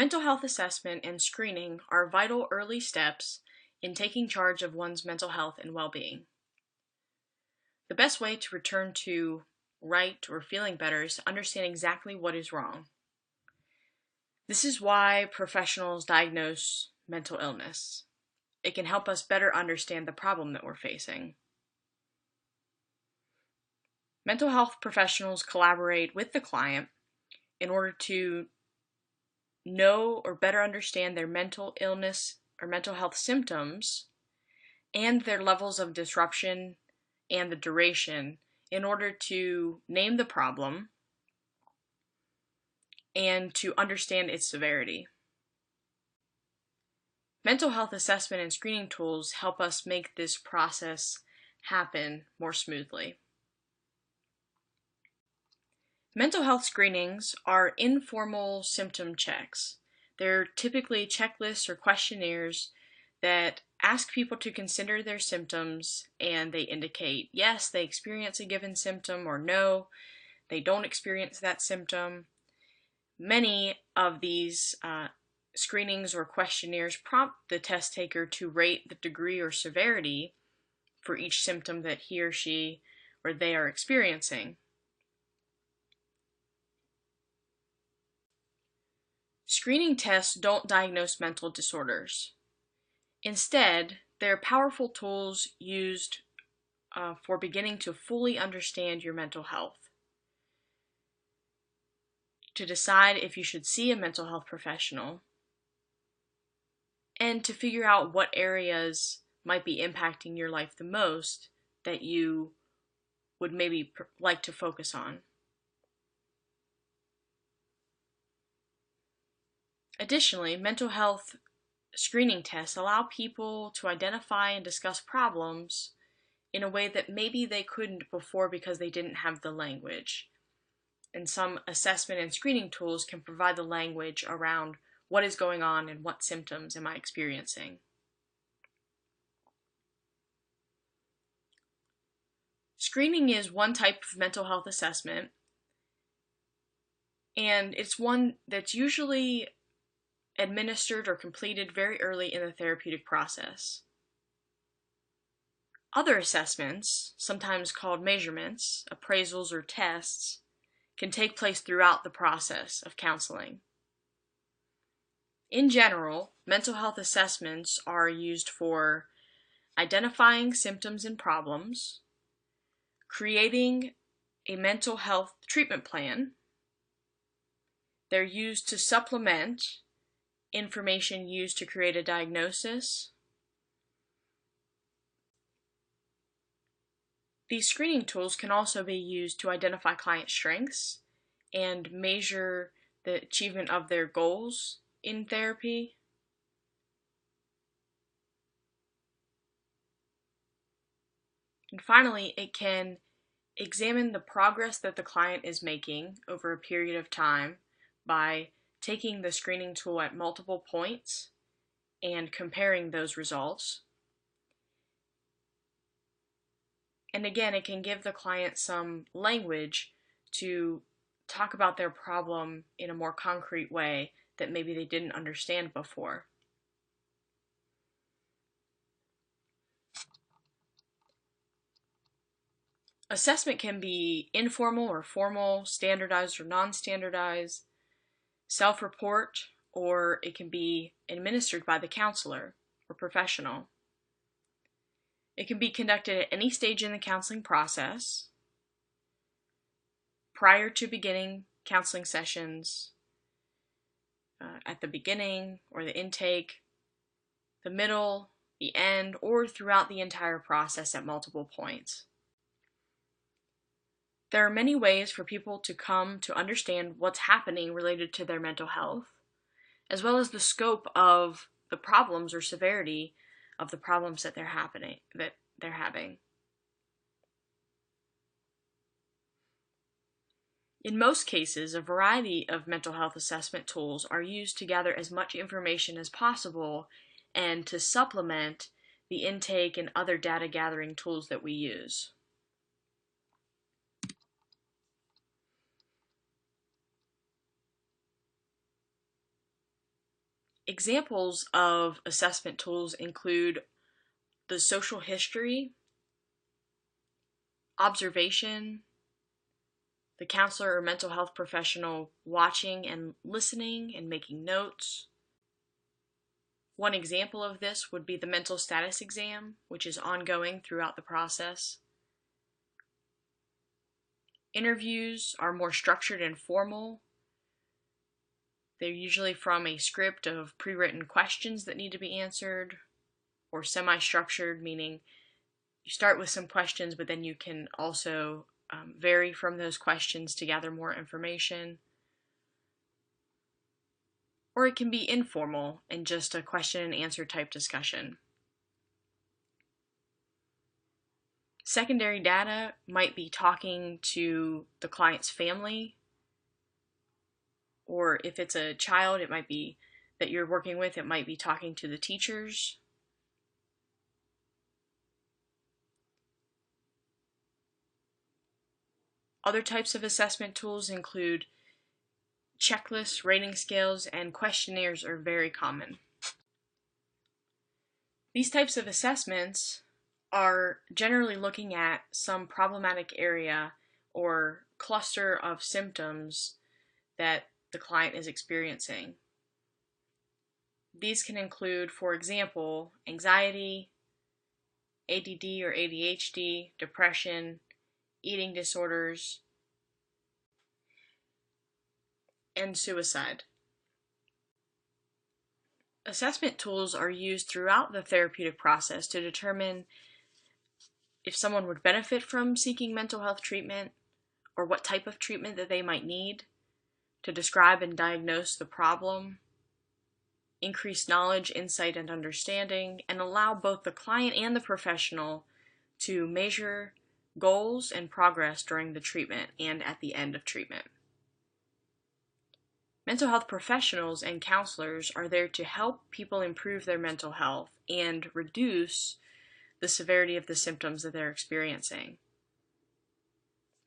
Mental health assessment and screening are vital early steps in taking charge of one's mental health and well-being. The best way to return to right or feeling better is to understand exactly what is wrong. This is why professionals diagnose mental illness. It can help us better understand the problem that we're facing. Mental health professionals collaborate with the client in order to know or better understand their mental illness or mental health symptoms and their levels of disruption and the duration in order to name the problem and to understand its severity. Mental health assessment and screening tools help us make this process happen more smoothly. Mental health screenings are informal symptom checks. They're typically checklists or questionnaires that ask people to consider their symptoms, and they indicate yes, they experience a given symptom, or no, they don't experience that symptom. Many of these screenings or questionnaires prompt the test taker to rate the degree or severity for each symptom that he or she or they are experiencing. Screening tests don't diagnose mental disorders. Instead, they're powerful tools used for beginning to fully understand your mental health, to decide if you should see a mental health professional, and to figure out what areas might be impacting your life the most that you would maybe like to focus on. Additionally, mental health screening tests allow people to identify and discuss problems in a way that maybe they couldn't before because they didn't have the language. And some assessment and screening tools can provide the language around what is going on and what symptoms am I experiencing. Screening is one type of mental health assessment, and it's one that's usually administered or completed very early in the therapeutic process. Other assessments, sometimes called measurements, appraisals, or tests, can take place throughout the process of counseling. In general, mental health assessments are used for identifying symptoms and problems, creating a mental health treatment plan. They're used to supplement information used to create a diagnosis. These screening tools can also be used to identify client strengths and measure the achievement of their goals in therapy. And finally, it can examine the progress that the client is making over a period of time by taking the screening tool at multiple points and comparing those results. And again, it can give the client some language to talk about their problem in a more concrete way that maybe they didn't understand before. Assessment can be informal or formal, standardized or non-standardized, self-report, or it can be administered by the counselor or professional. It can be conducted at any stage in the counseling process, prior to beginning counseling sessions, at the beginning or the intake, the middle, the end, or throughout the entire process at multiple points. There are many ways for people to come to understand what's happening related to their mental health, as well as the scope of the problems or severity of the problems that they're having. In most cases, a variety of mental health assessment tools are used to gather as much information as possible and to supplement the intake and other data gathering tools that we use. Examples of assessment tools include the social history, observation, the counselor or mental health professional watching and listening and making notes. One example of this would be the mental status exam, which is ongoing throughout the process. Interviews are more structured and formal. They're usually from a script of pre-written questions that need to be answered, or semi-structured, meaning you start with some questions, but then you can also vary from those questions to gather more information. Or it can be informal and just a question and answer type discussion. Secondary data might be talking to the client's family, or if it's a child, it might be that you're working with, it might be talking to the teachers. Other types of assessment tools include checklists, rating scales, and questionnaires are very common. These types of assessments are generally looking at some problematic area or cluster of symptoms that the client is experiencing. These can include, for example, anxiety, ADD or ADHD, depression, eating disorders, and suicide. Assessment tools are used throughout the therapeutic process to determine if someone would benefit from seeking mental health treatment or what type of treatment that they might need, to describe and diagnose the problem, increase knowledge, insight, and understanding, and allow both the client and the professional to measure goals and progress during the treatment and at the end of treatment. Mental health professionals and counselors are there to help people improve their mental health and reduce the severity of the symptoms that they're experiencing.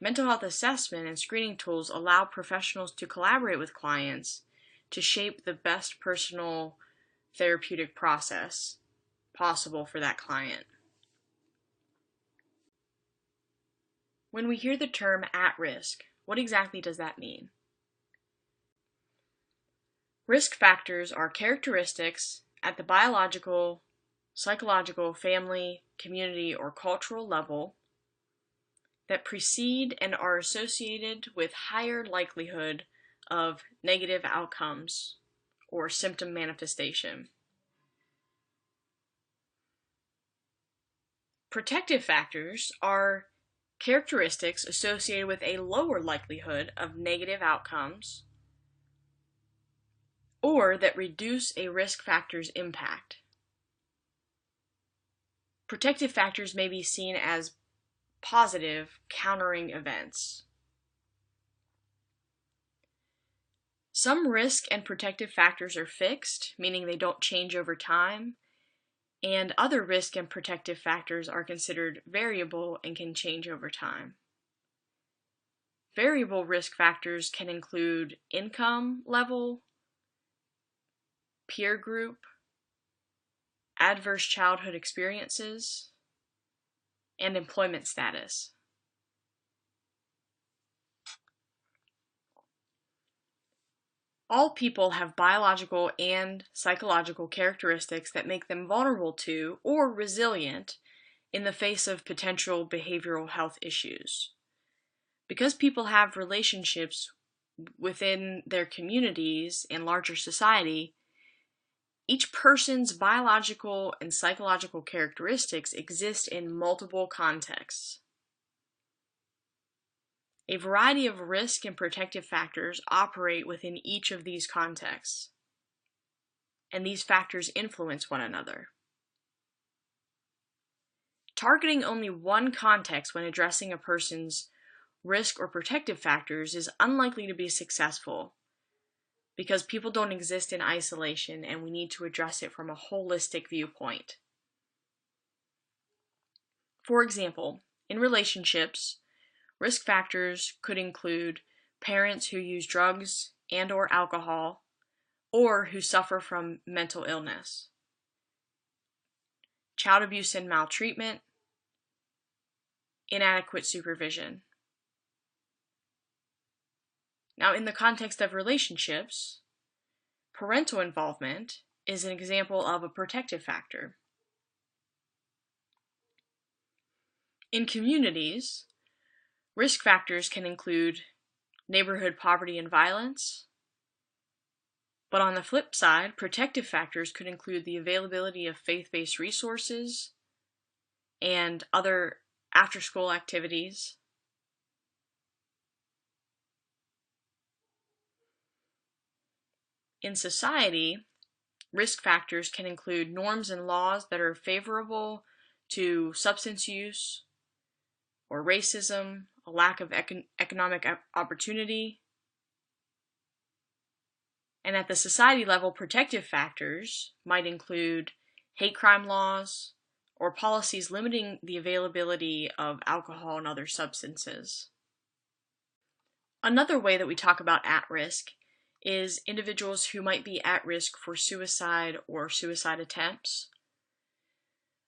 Mental health assessment and screening tools allow professionals to collaborate with clients to shape the best personal therapeutic process possible for that client. When we hear the term at risk, what exactly does that mean? Risk factors are characteristics at the biological, psychological, family, community, or cultural level that precede and are associated with higher likelihood of negative outcomes or symptom manifestation. Protective factors are characteristics associated with a lower likelihood of negative outcomes or that reduce a risk factor's impact. Protective factors may be seen as positive countering events. Some risk and protective factors are fixed, meaning they don't change over time, and other risk and protective factors are considered variable and can change over time. Variable risk factors can include income level, peer group, adverse childhood experiences, and employment status. All people have biological and psychological characteristics that make them vulnerable to or resilient in the face of potential behavioral health issues. Because people have relationships within their communities and larger society, each person's biological and psychological characteristics exist in multiple contexts. A variety of risk and protective factors operate within each of these contexts, and these factors influence one another. Targeting only one context when addressing a person's risk or protective factors is unlikely to be successful because people don't exist in isolation and we need to address it from a holistic viewpoint. For example, in relationships, risk factors could include parents who use drugs and or alcohol, or who suffer from mental illness, child abuse and maltreatment, inadequate supervision. Now, in the context of relationships, parental involvement is an example of a protective factor. In communities, risk factors can include neighborhood poverty and violence, but on the flip side, protective factors could include the availability of faith-based resources and other after-school activities. In society, risk factors can include norms and laws that are favorable to substance use or racism, a lack of economic opportunity. And at the society level, protective factors might include hate crime laws or policies limiting the availability of alcohol and other substances. Another way that we talk about at risk is individuals who might be at risk for suicide or suicide attempts.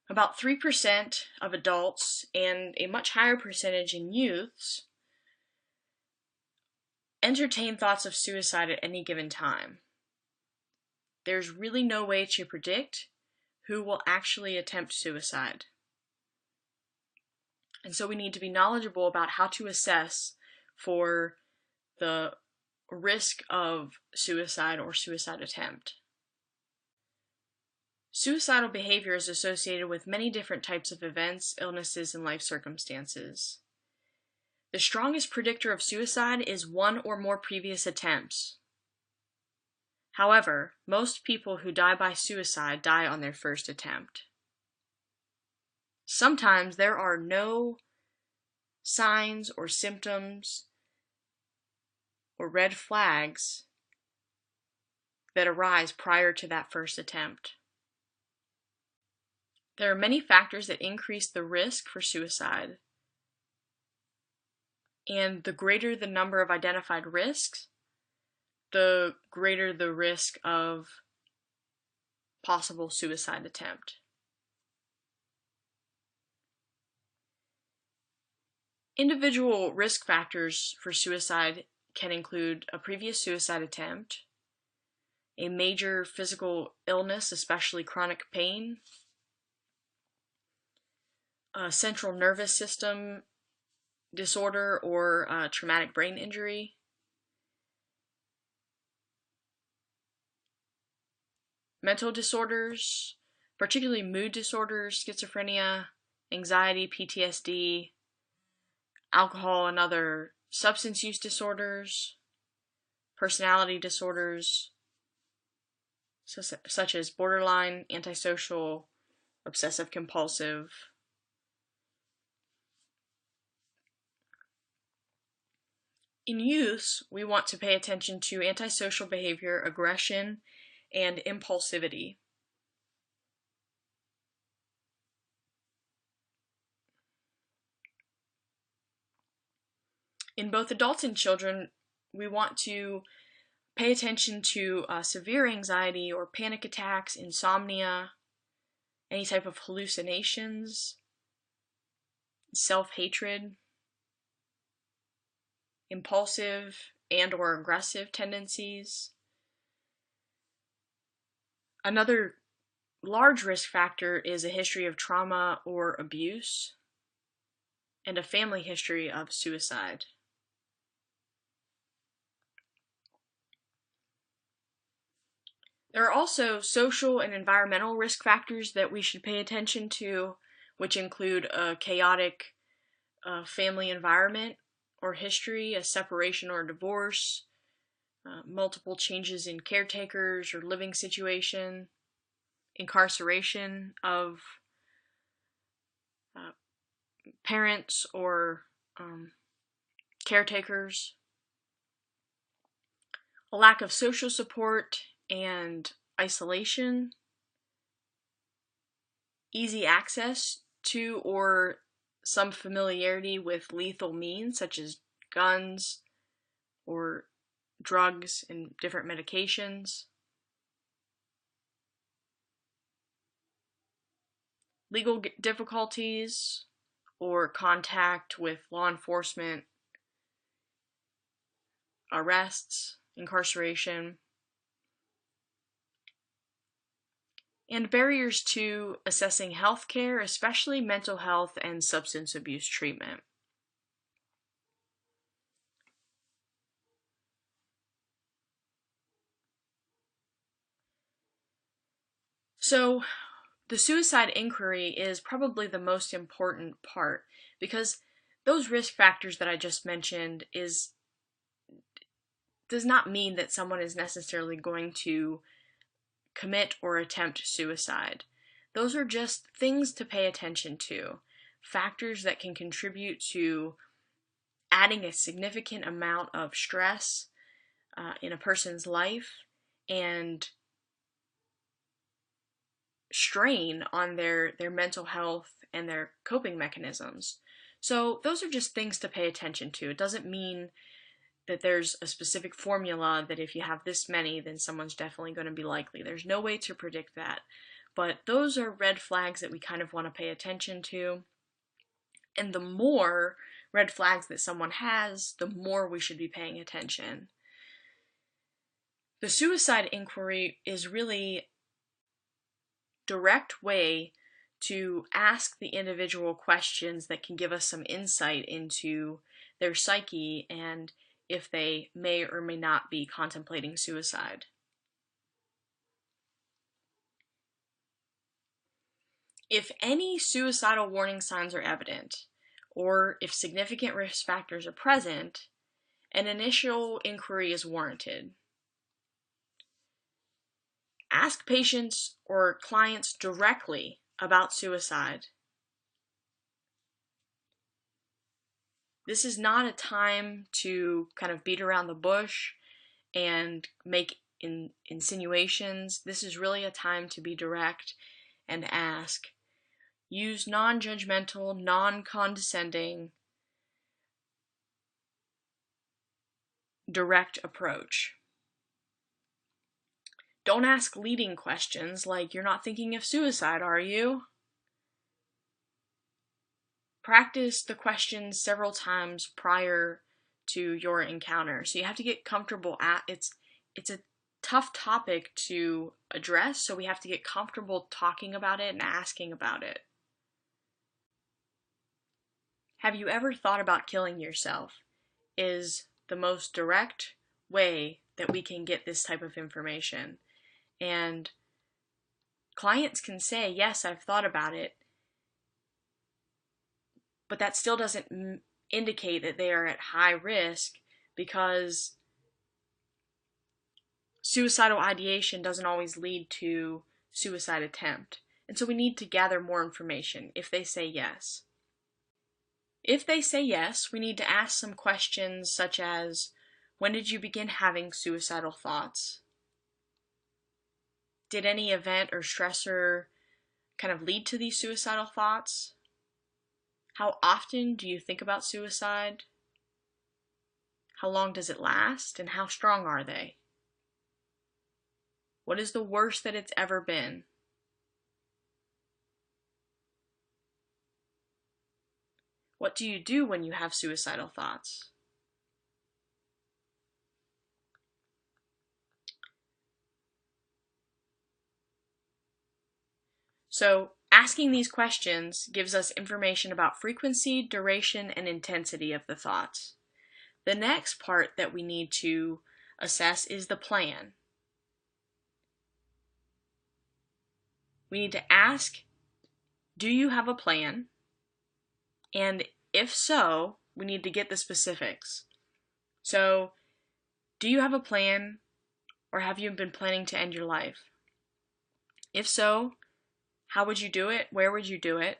About 3% of adults and a much higher percentage in youths entertain thoughts of suicide at any given time. There's really no way to predict who will actually attempt suicide. And so we need to be knowledgeable about how to assess for the risk of suicide or suicide attempt. Suicidal behavior is associated with many different types of events, illnesses, and life circumstances. The strongest predictor of suicide is one or more previous attempts. However, most people who die by suicide die on their first attempt. Sometimes there are no signs or symptoms or red flags that arise prior to that first attempt. There are many factors that increase the risk for suicide, and the greater the number of identified risks, the greater the risk of possible suicide attempt. Individual risk factors for suicide can include a previous suicide attempt, a major physical illness, especially chronic pain, a central nervous system disorder or traumatic brain injury, mental disorders, particularly mood disorders, schizophrenia, anxiety, PTSD, alcohol and other substance use disorders, personality disorders, such as borderline, antisocial, obsessive compulsive. In youth, we want to pay attention to antisocial behavior, aggression, and impulsivity. In both adults and children, we want to pay attention to severe anxiety or panic attacks, insomnia, any type of hallucinations, self-hatred, impulsive and or aggressive tendencies. Another large risk factor is a history of trauma or abuse and a family history of suicide. There are also social and environmental risk factors that we should pay attention to, which include a chaotic family environment or history, a separation or divorce, multiple changes in caretakers or living situation, incarceration of parents or caretakers, a lack of social support and isolation, easy access to or some familiarity with lethal means such as guns or drugs and different medications, legal difficulties or contact with law enforcement, arrests, incarceration, and barriers to accessing healthcare, especially mental health and substance abuse treatment. So, the suicide inquiry is probably the most important part because those risk factors that I just mentioned does not mean that someone is necessarily going to commit or attempt suicide. Those are just things to pay attention to, factors that can contribute to adding a significant amount of stress in a person's life and strain on their mental health and their coping mechanisms. So those are just things to pay attention to. It doesn't mean that there's a specific formula that if you have this many, then someone's definitely going to be likely. There's no way to predict that. But those are red flags that we kind of want to pay attention to. And the more red flags that someone has, the more we should be paying attention. The suicide inquiry is really direct way to ask the individual questions that can give us some insight into their psyche and if they may or may not be contemplating suicide. If any suicidal warning signs are evident, or if significant risk factors are present, an initial inquiry is warranted. Ask patients or clients directly about suicide. This is not a time to kind of beat around the bush and make insinuations. This is really a time to be direct and ask. Use non-judgmental, non-condescending, direct approach. Don't ask leading questions like, "You're not thinking of suicide, are you?" Practice the questions several times prior to your encounter. So you have to get comfortable at it's a tough topic to address, so we have to get comfortable talking about it and asking about it. Have you ever thought about killing yourself? Is the most direct way that we can get this type of information. And clients can say, "Yes, I've thought about it," but that still doesn't indicate that they are at high risk because suicidal ideation doesn't always lead to suicide attempt. And so we need to gather more information if they say yes. If they say yes, we need to ask some questions such as, when did you begin having suicidal thoughts? Did any event or stressor kind of lead to these suicidal thoughts? How often do you think about suicide? How long does it last, and how strong are they? What is the worst that it's ever been? What do you do when you have suicidal thoughts? So, asking these questions gives us information about frequency, duration, and intensity of the thoughts. The next part that we need to assess is the plan. We need to ask, do you have a plan? And if so, we need to get the specifics. So, do you have a plan, or have you been planning to end your life? If so, how would you do it? Where would you do it?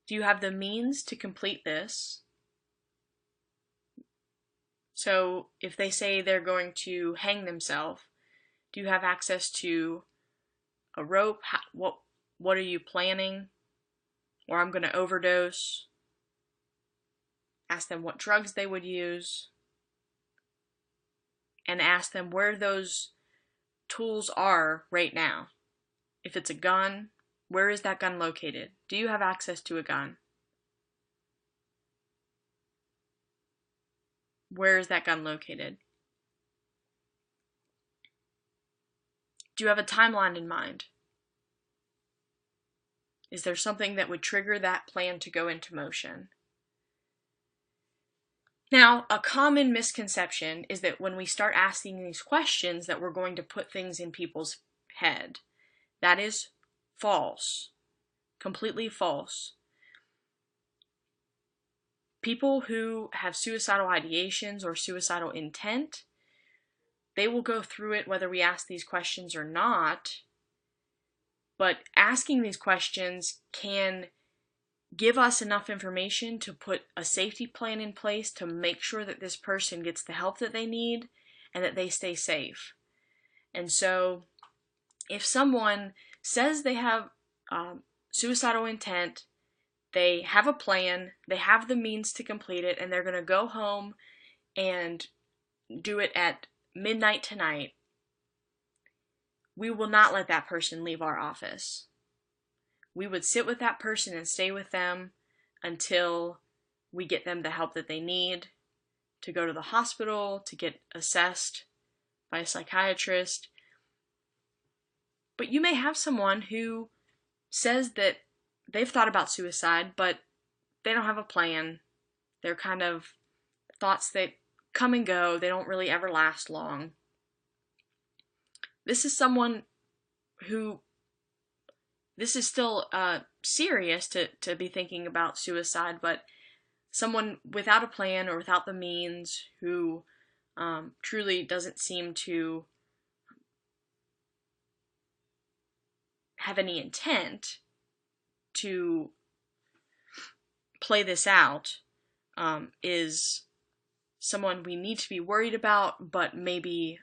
Do you have the means to complete this? So, if they say they're going to hang themselves, do you have access to a rope? What are you planning? Or I'm going to overdose. Ask them what drugs they would use. And ask them where those tools are right now. If it's a gun, where is that gun located? Do you have access to a gun? Where is that gun located? Do you have a timeline in mind? Is there something that would trigger that plan to go into motion? Now, a common misconception is that when we start asking these questions that we're going to put things in people's head. That is false. Completely false. People who have suicidal ideations or suicidal intent, they will go through it whether we ask these questions or not. But asking these questions can give us enough information to put a safety plan in place to make sure that this person gets the help that they need and that they stay safe. And so if someone says they have suicidal intent, they have a plan, they have the means to complete it, and they're going to go home and do it at midnight tonight, we will not let that person leave our office. We would sit with that person and stay with them until we get them the help that they need to go to the hospital, to get assessed by a psychiatrist. But you may have someone who says that they've thought about suicide, but they don't have a plan. They're kind of thoughts that come and go. They don't really ever last long. This is someone who, this is still serious to be thinking about suicide, but someone without a plan or without the means who truly doesn't seem to have any intent to play this out is someone we need to be worried about, but maybe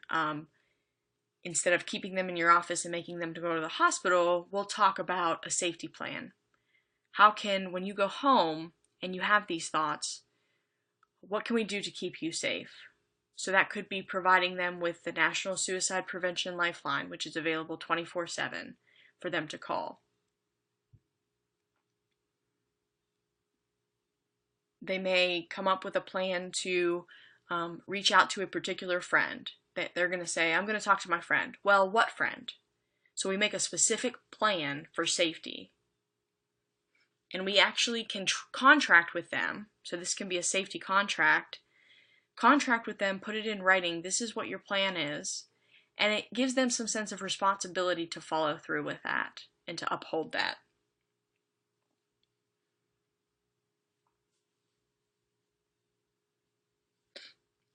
instead of keeping them in your office and making them to go to the hospital, we'll talk about a safety plan. How can, when you go home and you have these thoughts, what can we do to keep you safe? So that could be providing them with the National Suicide Prevention Lifeline, which is available 24/7 for them to call. They may come up with a plan to reach out to a particular friend. They're going to say, I'm going to talk to my friend. Well, what friend? So we make a specific plan for safety. And we actually can contract with them. So this can be a safety contract. Contract with them, put it in writing. This is what your plan is. And it gives them some sense of responsibility to follow through with that and to uphold that.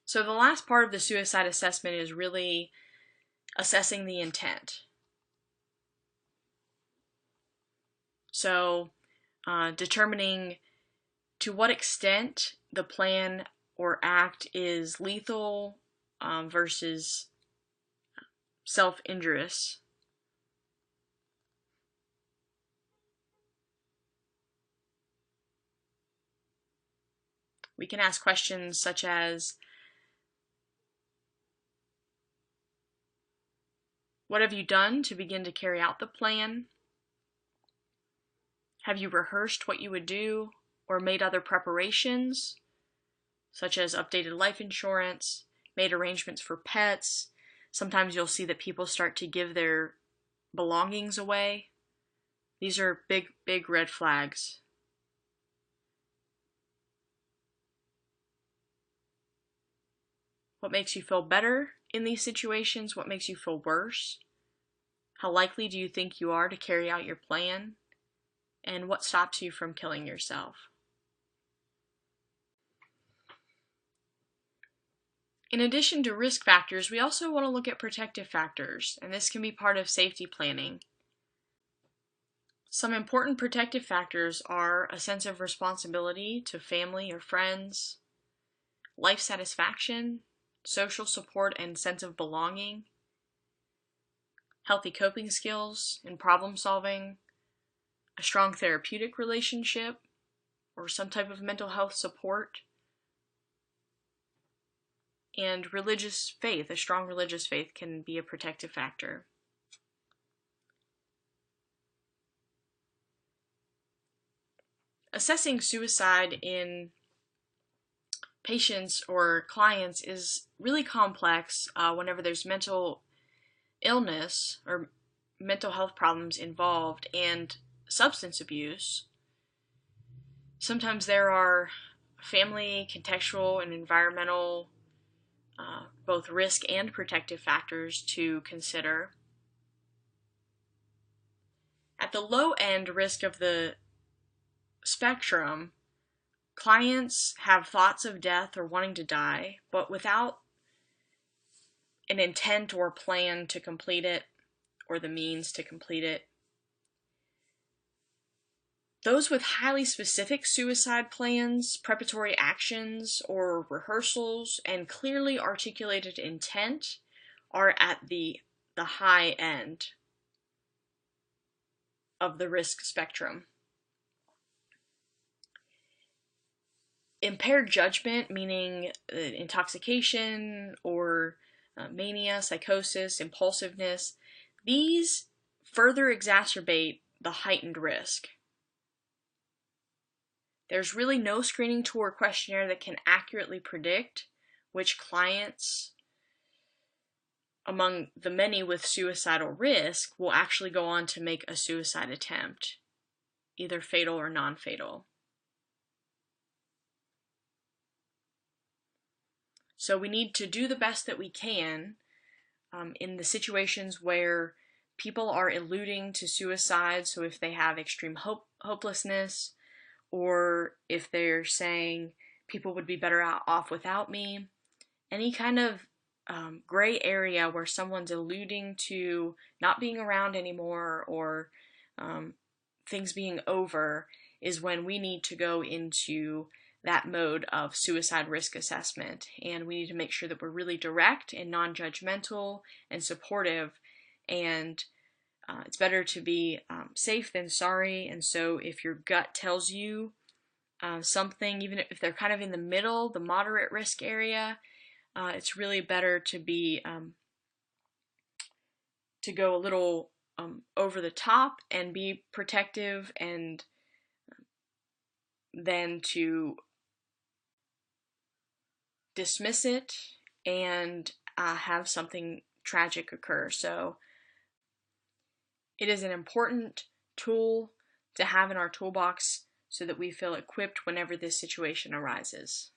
So the last part of the suicide assessment is really assessing the intent. So determining to what extent the plan or act is lethal versus self-injurious. We can ask questions such as, what have you done to begin to carry out the plan? Have you rehearsed what you would do or made other preparations, such as updated life insurance, made arrangements for pets? Sometimes you'll see that people start to give their belongings away. These are big, big red flags. What makes you feel better in these situations? What makes you feel worse? How likely do you think you are to carry out your plan? And what stops you from killing yourself? In addition to risk factors, we also want to look at protective factors, and this can be part of safety planning. Some important protective factors are a sense of responsibility to family or friends, life satisfaction, social support and sense of belonging, healthy coping skills and problem solving, a strong therapeutic relationship, or some type of mental health support, and religious faith. A strong religious faith can be a protective factor. assessing suicide in patients or clients is really complex whenever there's mental illness or mental health problems involved and substance abuse. Sometimes there are family, contextual, and environmental both risk and protective factors to consider. At the low end risk of the spectrum, clients have thoughts of death or wanting to die, but without an intent or plan to complete it or the means to complete it. Those with highly specific suicide plans, preparatory actions, or rehearsals, and clearly articulated intent are at the high end of the risk spectrum. Impaired judgment, meaning intoxication or mania, psychosis, impulsiveness, these further exacerbate the heightened risk. There's really no screening tool or questionnaire that can accurately predict which clients among the many with suicidal risk will actually go on to make a suicide attempt, either fatal or non-fatal. So we need to do the best that we can in the situations where people are alluding to suicide. So if they have extreme hopelessness, or if they're saying people would be better off without me, any kind of gray area where someone's alluding to not being around anymore or things being over is when we need to go into that mode of suicide risk assessment. And we need to make sure that we're really direct and non-judgmental and supportive. And it's better to be safe than sorry. And so if your gut tells you something, even if they're kind of in the middle, the moderate risk area, it's really better to be to go a little over the top and be protective, and then to dismiss it and have something tragic occur. So it is an important tool to have in our toolbox so that we feel equipped whenever this situation arises.